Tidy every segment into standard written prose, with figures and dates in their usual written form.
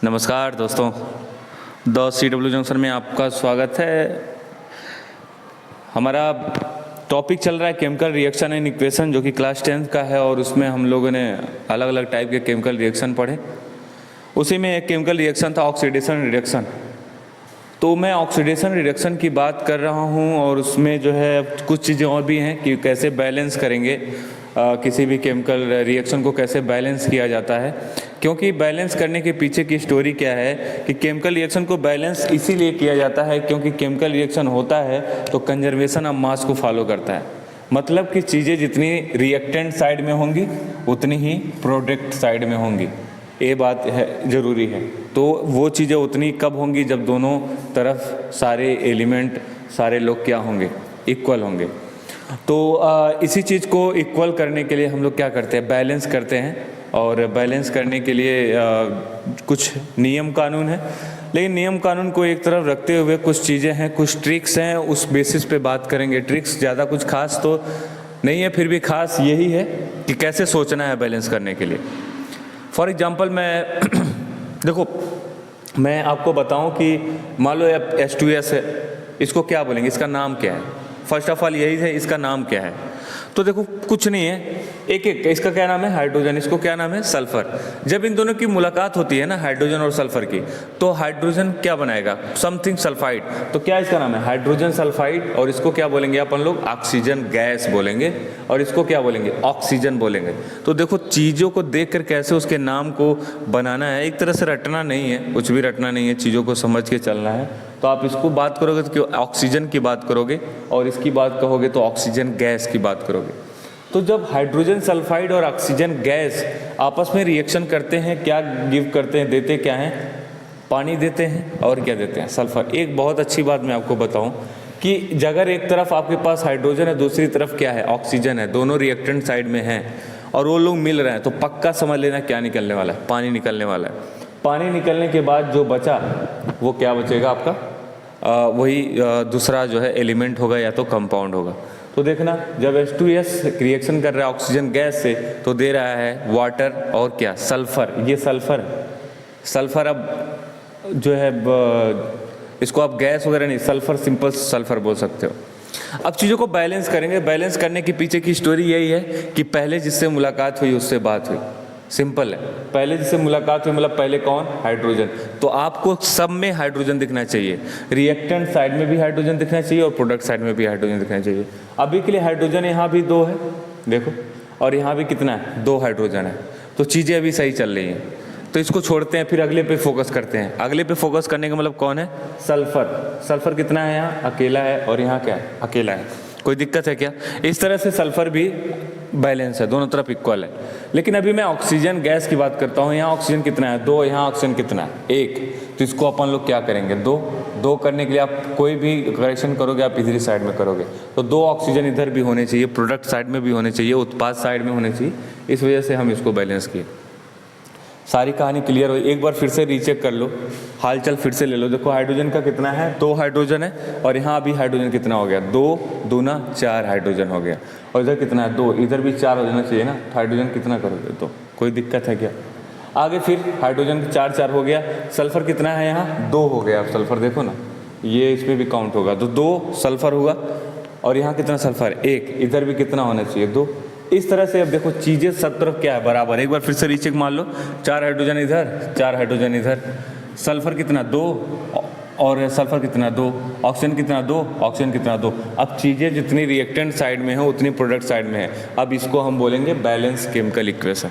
नमस्कार दोस्तों, the CW junction में आपका स्वागत है। हमारा टॉपिक चल रहा है केमिकल रिएक्शन एंड इक्वेशन, जो कि क्लास 10th का है और उसमें हम लोगों ने अलग अलग टाइप के केमिकल रिएक्शन पढ़े। उसी में एक केमिकल रिएक्शन था ऑक्सीडेशन रिएक्शन। तो मैं ऑक्सीडेशन रिडक्शन की बात कर रहा हूँ और उसमें जो है कुछ चीज़ें और भी हैं कि कैसे बैलेंस करेंगे किसी भी केमिकल रिएक्शन को, कैसे बैलेंस किया जाता है। क्योंकि बैलेंस करने के पीछे की स्टोरी क्या है कि केमिकल रिएक्शन को बैलेंस इसीलिए किया जाता है क्योंकि केमिकल रिएक्शन होता है तो कंजर्वेशन ऑफ मास को फॉलो करता है। मतलब कि चीज़ें जितनी रिएक्टेंट साइड में होंगी उतनी ही प्रोडक्ट साइड में होंगी, ये बात है ज़रूरी है। तो वो चीज़ें उतनी कब होंगी जब दोनों तरफ सारे एलिमेंट, सारे लोग क्या होंगे, इक्वल होंगे। तो इसी चीज़ को इक्वल करने के लिए हम लोग क्या करते हैं, बैलेंस करते हैं। और बैलेंस करने के लिए कुछ नियम कानून है, लेकिन नियम कानून को एक तरफ रखते हुए कुछ चीज़ें हैं, कुछ ट्रिक्स हैं, उस बेसिस पे बात करेंगे। ट्रिक्स ज़्यादा कुछ खास तो नहीं है, फिर भी खास यही है कि कैसे सोचना है बैलेंस करने के लिए। फॉर एग्जाम्पल देखो, मैं आपको बताऊं कि मान लो H2S है, इसको क्या बोलेंगे, इसका नाम क्या है। फर्स्ट ऑफ ऑल यही है, इसका नाम क्या है। तो देखो कुछ नहीं है, एक एक इसका क्या नाम है, हाइड्रोजन, इसको क्या नाम है, सल्फर। जब इन दोनों की मुलाकात होती है ना, हाइड्रोजन और सल्फर की, तो हाइड्रोजन क्या बनाएगा, समथिंग सल्फाइड। तो क्या इसका नाम है, हाइड्रोजन सल्फाइड। और इसको क्या बोलेंगे अपन लोग, ऑक्सीजन गैस बोलेंगे। और इसको क्या बोलेंगे, ऑक्सीजन बोलेंगे। तो देखो चीज़ों को देखकर कैसे उसके नाम को बनाना है, एक तरह से रटना नहीं है, कुछ भी रटना नहीं है, चीज़ों को समझ के चलना है। तो आप इसको बात करोगे तो ऑक्सीजन की बात करोगे, और इसकी बात कहोगे तो ऑक्सीजन गैस की बात करोगे। तो जब हाइड्रोजन सल्फाइड और ऑक्सीजन गैस आपस में रिएक्शन करते हैं, क्या गिव करते हैं, देते क्या हैं, पानी देते हैं और क्या देते हैं, सल्फर। एक बहुत अच्छी बात मैं आपको बताऊं कि अगर एक तरफ आपके पास हाइड्रोजन है, दूसरी तरफ क्या है, ऑक्सीजन है, दोनों रिएक्टेंट साइड में हैं और वो लोग मिल रहे हैं, तो पक्का समझ लेना क्या निकलने वाला है, पानी निकलने वाला है। पानी निकलने के बाद जो बचा वो क्या बचेगा आपका, वही दूसरा जो है एलिमेंट होगा या तो कंपाउंड होगा। तो देखना, जब H2S रिएक्शन कर रहा है ऑक्सीजन गैस से तो दे रहा है वाटर और क्या, सल्फर। ये सल्फर, सल्फर अब जो है इसको आप गैस वगैरह नहीं, सल्फर, सिंपल सल्फर बोल सकते हो। अब चीज़ों को बैलेंस करेंगे। बैलेंस करने के पीछे की स्टोरी यही है कि पहले जिससे मुलाकात हुई उससे बात हुई। सिंपल है, पहले जिससे मुलाकात हुई मतलब पहले कौन, हाइड्रोजन। तो आपको सब में हाइड्रोजन दिखना चाहिए, रिएक्टेंट साइड में भी हाइड्रोजन दिखना चाहिए और प्रोडक्ट साइड में भी हाइड्रोजन दिखना चाहिए। अभी के लिए हाइड्रोजन यहाँ भी 2 है, देखो, और यहाँ भी कितना है, 2 हाइड्रोजन है। तो चीज़ें अभी सही चल रही हैं। तो इसको छोड़ते हैं, फिर अगले पे फोकस करते हैं। अगले पे फोकस करने का मतलब कौन है, सल्फर। सल्फर कितना है, यहाँ अकेला है और यहाँ क्या है, अकेला है। कोई दिक्कत है क्या। इस तरह से सल्फर भी बैलेंस है, दोनों तरफ इक्वल है। लेकिन अभी मैं ऑक्सीजन गैस की बात करता हूँ। यहाँ ऑक्सीजन कितना है, 2, यहाँ ऑक्सीजन कितना है, 1। तो इसको अपन लोग क्या करेंगे, 2 करने के लिए आप कोई भी करेक्शन करोगे आप इधर साइड में करोगे। तो 2 ऑक्सीजन इधर भी होने चाहिए, प्रोडक्ट साइड में भी होने चाहिए, उत्पाद साइड में होने चाहिए। इस वजह से हम इसको बैलेंस किए। सारी कहानी क्लियर हो। एक बार फिर से रीचेक कर लो, हालचाल फिर से ले लो। देखो हाइड्रोजन का कितना है, 2 हाइड्रोजन है, और यहाँ अभी हाइड्रोजन कितना हो गया, 2 दूना 4 हाइड्रोजन हो गया। और इधर कितना है, 2, इधर भी 4 हो जाना चाहिए ना। हाइड्रोजन कितना करोगे, तो कोई दिक्कत है क्या। आगे फिर हाइड्रोजन 4 हो गया। सल्फर कितना है, यहाँ 2 हो गया। अब सल्फर देखो ना, ये इसमें भी काउंट होगा, तो 2 सल्फर होगा। और यहाँ कितना सल्फर, 1, इधर भी कितना होना चाहिए, 2। इस तरह से अब देखो चीज़ें सब तरफ क्या है, बराबर। एक बार फिर से रीचेक मान लो, 4 हाइड्रोजन इधर, 4 हाइड्रोजन इधर। सल्फर कितना, 2, और सल्फर कितना, 2। ऑक्सीजन कितना, 2, ऑक्सीजन कितना, 2। अब चीज़ें जितनी रिएक्टेंट साइड में है उतनी प्रोडक्ट साइड में है। अब इसको हम बोलेंगे बैलेंस केमिकल इक्वेशन,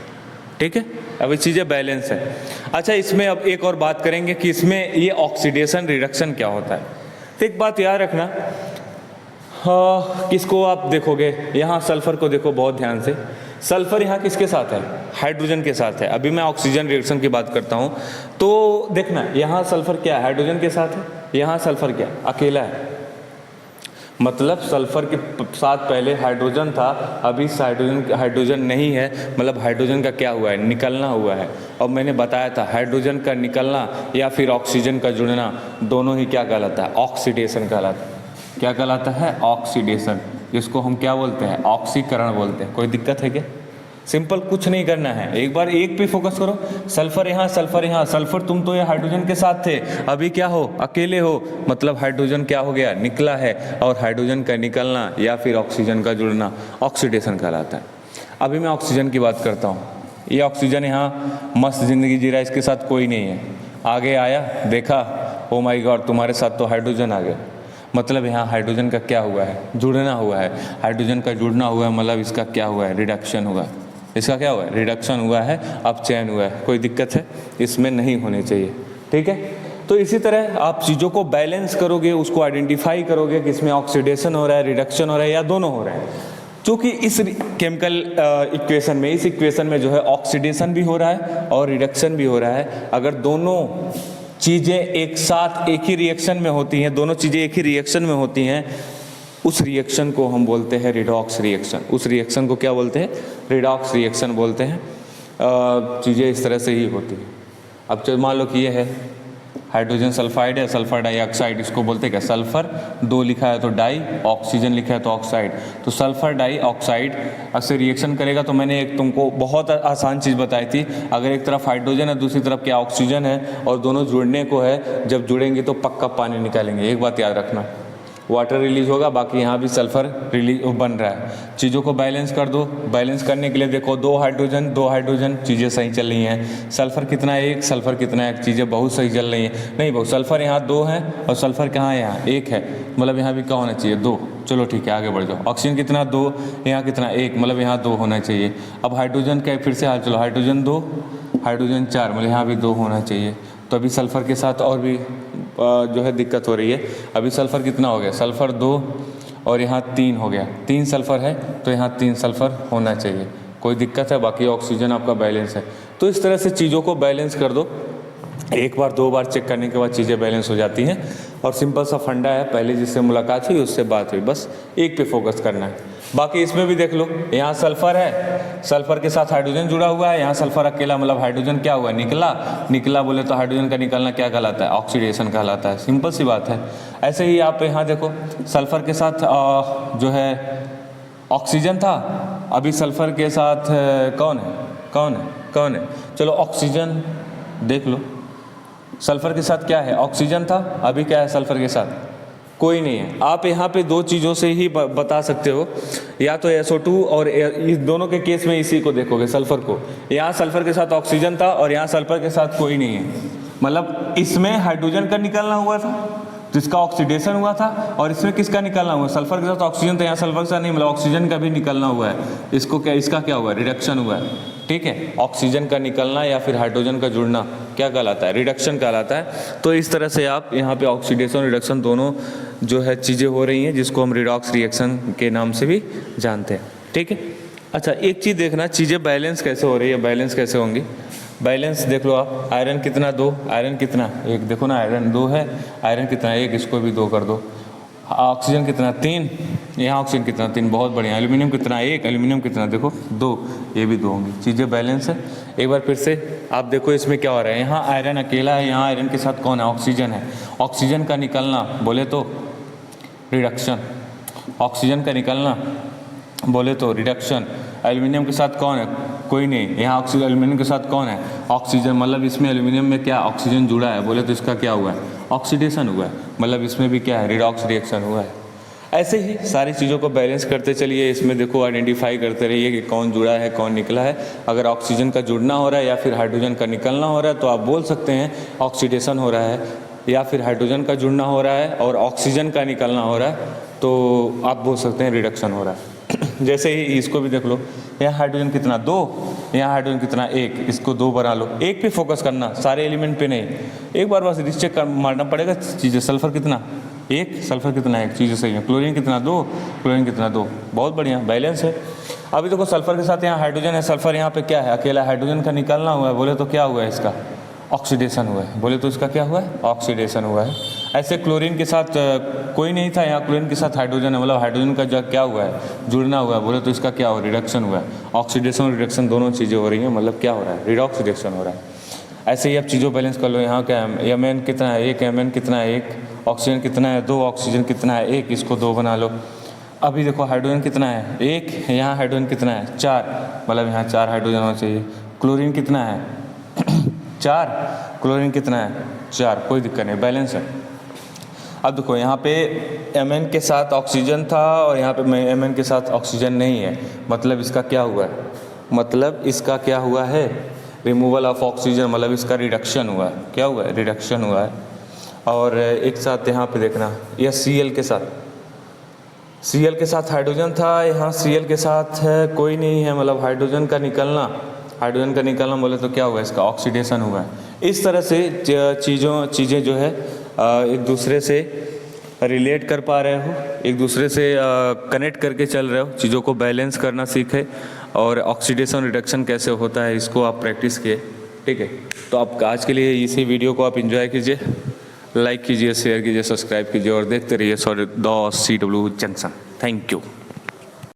ठीक है। अब ये चीज़ें बैलेंस है। अच्छा, इसमें अब एक और बात करेंगे कि इसमें ये ऑक्सीडेशन रिडक्शन क्या होता है। तो एक बात याद रखना, किसको आप देखोगे, यहाँ सल्फर को देखो बहुत ध्यान से। सल्फर यहाँ किसके साथ है, हाइड्रोजन के साथ है। अभी मैं ऑक्सीजन रिएक्शन की बात करता हूँ तो देखना, यहाँ सल्फर क्या है, हाइड्रोजन के साथ है, यहाँ सल्फर क्या, अकेला है। मतलब सल्फर के साथ पहले हाइड्रोजन था, अभी हाइड्रोजन नहीं है। मतलब हाइड्रोजन का क्या हुआ है, निकलना हुआ है। और मैंने बताया था हाइड्रोजन का निकलना या फिर ऑक्सीजन का जुड़ना, दोनों ही क्या कहलाता है, ऑक्सीडेशन कहलाता है। क्या कहलाता है, ऑक्सीडेशन, जिसको हम क्या बोलते हैं, ऑक्सीकरण बोलते हैं। कोई दिक्कत है क्या, सिंपल, कुछ नहीं करना है, एक बार एक पे फोकस करो। सल्फर यहाँ, सल्फर यहाँ, सल्फर तुम तो ये हाइड्रोजन के साथ थे, अभी क्या हो, अकेले हो, मतलब हाइड्रोजन क्या हो गया, निकला है। और हाइड्रोजन का निकलना या फिर ऑक्सीजन का जुड़ना ऑक्सीडेशन कहलाता है। अभी मैं ऑक्सीजन की बात करता हूँ। ये ऑक्सीजन यहाँ मस्त ज़िंदगी जी रहा है, इसके साथ कोई नहीं है। आगे आया, देखा, ओ माय गॉड, तुम्हारे साथ तो हाइड्रोजन आ गया। मतलब यहाँ हाइड्रोजन का क्या हुआ है, जुड़ना हुआ है। हाइड्रोजन का जुड़ना हुआ है, मतलब इसका क्या हुआ है, रिडक्शन हुआ है। इसका क्या हुआ है, रिडक्शन हुआ है, अपचयन हुआ है। कोई दिक्कत है इसमें, नहीं होनी चाहिए, ठीक है। तो इसी तरह आप चीज़ों को बैलेंस करोगे, उसको आइडेंटिफाई करोगे कि इसमें ऑक्सीडेशन हो रहा है, रिडक्शन हो रहा है, या दोनों हो रहे हैं। क्योंकि इस केमिकल इक्वेशन में, इस इक्वेशन में जो है ऑक्सीडेशन भी हो रहा है और रिडक्शन भी हो रहा है। अगर दोनों चीज़ें एक साथ एक ही रिएक्शन में होती हैं, दोनों चीज़ें एक ही रिएक्शन में होती हैं, उस रिएक्शन को हम बोलते हैं रिडॉक्स रिएक्शन। उस रिएक्शन को क्या बोलते हैं, रिडॉक्स रिएक्शन बोलते हैं। चीज़ें इस तरह से ही होती हैं। अब चलो मान लो कि ये है हाइड्रोजन सल्फाइड है, सल्फर डाइऑक्साइड, इसको बोलते हैं क्या, सल्फर 2 लिखा है तो डाई, ऑक्सीजन लिखा है तो ऑक्साइड। तो सल्फर डाइऑक्साइड से रिएक्शन करेगा। तो मैंने एक तुमको बहुत आसान चीज़ बताई थी, अगर एक तरफ हाइड्रोजन है, दूसरी तरफ क्या ऑक्सीजन है, और दोनों जुड़ने को है, जब जुड़ेंगे तो पक्का पानी निकालेंगे। एक बात याद रखना, वाटर रिलीज होगा, बाकी यहाँ भी सल्फर रिलीज बन रहा है। चीज़ों को बैलेंस कर दो। बैलेंस करने के लिए देखो, 2 हाइड्रोजन, चीज़ें सही चल रही हैं। सल्फर कितना है, 1, सल्फर कितना है, चीज़ें बहुत सही चल रही हैं। नहीं बहुत, सल्फर यहाँ 2 है और सल्फर कहाँ है, यहाँ 1 है, मतलब यहाँ भी क्या होना चाहिए, 2। चलो ठीक है, आगे बढ़ जाओ। ऑक्सीजन कितना, 2, यहाँ कितना, 1, मतलब यहाँ 2 होना चाहिए। अब हाइड्रोजन का फिर से हाल, चलो हाइड्रोजन 2, हाइड्रोजन 4, मतलब यहाँ भी 2 होना चाहिए। तो अभी सल्फर के साथ और भी जो है दिक्कत हो रही है। अभी सल्फर कितना हो गया, सल्फर 2 और यहाँ 3 हो गया। 3 सल्फर है तो यहाँ 3 सल्फर होना चाहिए। कोई दिक्कत है, बाकी ऑक्सीजन आपका बैलेंस है। तो इस तरह से चीज़ों को बैलेंस कर दो। एक बार 2 बार चेक करने के बाद चीज़ें बैलेंस हो जाती हैं। और सिंपल सा फंडा है, पहले जिससे मुलाकात हुई उससे बात हुई, बस एक पे फोकस करना है। बाकी इसमें भी देख लो, यहाँ सल्फर है, सल्फर के साथ हाइड्रोजन जुड़ा हुआ है, यहाँ सल्फर अकेला, मतलब हाइड्रोजन क्या हुआ, निकला बोले तो हाइड्रोजन का निकलना क्या कहलाता है, ऑक्सीडेशन कहलाता है। सिंपल सी बात है। ऐसे ही आप यहाँ देखो, सल्फर के साथ जो है ऑक्सीजन था, अभी सल्फर के साथ कौन है, चलो ऑक्सीजन देख लो। सल्फर के साथ क्या है, ऑक्सीजन था, अभी क्या है सल्फर के साथ, कोई नहीं है। आप यहाँ पे 2 चीज़ों से ही बता सकते हो, या तो SO2 और इस दोनों के केस में इसी को देखोगे, सल्फर को। यहाँ सल्फर के साथ ऑक्सीजन था और यहाँ सल्फर के साथ कोई नहीं है, मतलब इसमें हाइड्रोजन का निकलना हुआ था जिसका ऑक्सीडेशन हुआ था, और इसमें किसका निकलना हुआ, सल्फर के साथ ऑक्सीजन था, यहाँ सल्फर के साथ नहीं, मतलब ऑक्सीजन का भी निकलना हुआ है। इसको क्या, इसका क्या हुआ, रिडक्शन हुआ है, ठीक है। ऑक्सीजन का निकलना या फिर हाइड्रोजन का जुड़ना क्या कहलाता है, रिडक्शन कहलाता है। तो इस तरह से आप यहाँ पे ऑक्सीडेशन रिडक्शन दोनों जो है चीज़ें हो रही हैं, जिसको हम रिडॉक्स रिएक्शन के नाम से भी जानते हैं, ठीक है। अच्छा, एक चीज़ देखना, चीज़ें बैलेंस कैसे हो रही है, बैलेंस कैसे होंगी। बैलेंस देख लो आप, आयरन कितना, 2, आयरन कितना, 1, देखो ना, आयरन 2 है, आयरन कितना, 1, इसको भी 2 कर दो। ऑक्सीजन कितना, 3, यहाँ ऑक्सीजन कितना, 3, बहुत बढ़िया। एल्यूमिनियम कितना, 1, एल्यूमिनियम कितना, देखो 2, ये भी 2 होंगी। चीज़ें बैलेंस है। एक बार फिर से आप देखो इसमें क्या हो रहा है, यहाँ आयरन अकेला है, यहाँ आयरन के साथ कौन है, ऑक्सीजन है। ऑक्सीजन का निकलना बोले तो रिडक्शन, ऑक्सीजन का निकलना बोले तो रिडक्शन। एल्यूमिनियम के साथ कौन है, कोई नहीं, यहाँ ऑक्सीजन, एल्यूमिनियम के साथ कौन है, ऑक्सीजन, मतलब इसमें एल्यूमिनियम में क्या ऑक्सीजन जुड़ा है, बोले तो इसका क्या हुआ है, ऑक्सीडेशन हुआ है, मतलब इसमें भी क्या है, रिडॉक्स रिएक्शन हुआ है। ऐसे ही सारी चीज़ों को बैलेंस करते चलिए। इसमें देखो आइडेंटिफाई करते रहिए कि कौन जुड़ा है कौन निकला है। अगर ऑक्सीजन का जुड़ना हो रहा है या फिर हाइड्रोजन का निकलना हो रहा है तो आप बोल सकते हैं ऑक्सीडेशन हो रहा है, या फिर हाइड्रोजन का जुड़ना हो रहा है और ऑक्सीजन का निकलना हो रहा है तो आप बोल सकते हैं रिडक्शन हो रहा है। जैसे ही इसको भी देख लो, यहाँ हाइड्रोजन कितना, 2, यहाँ हाइड्रोजन कितना, 1, इसको 2 बना लो। एक पे फोकस करना, सारे एलिमेंट पे नहीं। एक बार बस रिचेक मारना पड़ेगा चीज़ें। सल्फर कितना, 1, सल्फर कितना, 1, चीज़ें सही है। क्लोरीन कितना, 2, क्लोरीन कितना, 2, बहुत बढ़िया, बैलेंस है। अभी देखो सल्फर के साथ यहाँ हाइड्रोजन है, सल्फर यहाँ पे क्या है, अकेला हाइड्रोजन का निकलना हुआ है, बोले तो क्या हुआ है, इसका ऑक्सीडेशन हुआ है, बोले तो इसका क्या हुआ है, ऑक्सीडेशन हुआ है। ऐसे क्लोरीन के साथ कोई नहीं था, यहाँ क्लोरीन के साथ हाइड्रोजन है, मतलब हाइड्रोजन का जो क्या हुआ है, जुड़ना हुआ है, बोले तो इसका क्या हुआ, रिडक्शन हुआ है। ऑक्सीडेशन और रिडक्शन दोनों चीज़ें हो रही हैं, मतलब क्या हो रहा है, रिडॉक्स रिएक्शन हो रहा है। ऐसे ही आप चीज़ों बैलेंस कर लो। यहाँ क्या है, Mn कितना है, 1, Mn कितना है, 1, ऑक्सीजन कितना है, 2, ऑक्सीजन कितना है, 1, इसको 2 बना लो। अभी देखो हाइड्रोजन कितना है, एक, यहाँ हाइड्रोजन कितना है, 4, मतलब यहाँ 4 हाइड्रोजन होना चाहिए। क्लोरीन कितना है 4, क्लोरीन कितना है 4, कोई दिक्कत नहीं, बैलेंस है। अब देखो यहाँ पे Mn के साथ ऑक्सीजन था और यहाँ पे Mn के साथ ऑक्सीजन नहीं है, मतलब इसका क्या हुआ है, मतलब इसका क्या हुआ है, रिमूवल ऑफ ऑक्सीजन, मतलब इसका रिडक्शन हुआ है। क्या हुआ है, रिडक्शन हुआ है। और एक साथ यहाँ पे देखना, यह Cl के साथ, Cl के साथ हाइड्रोजन था, यहाँ Cl के साथ है कोई नहीं है, मतलब हाइड्रोजन का निकलना बोले तो क्या हुआ, इसका ऑक्सीडेशन हुआ है। इस तरह से चीज़ें जो है एक दूसरे से रिलेट कर पा रहे हो, एक दूसरे से कनेक्ट करके चल रहे हो, चीज़ों को बैलेंस करना सीखे, और ऑक्सीडेशन रिडक्शन कैसे होता है इसको आप प्रैक्टिस किए। ठीक है, तो आप आज के लिए इसी वीडियो को आप एंजॉय कीजिए, लाइक कीजिए, शेयर कीजिए, सब्सक्राइब कीजिए और देखते रहिए the CW junction. Thank you.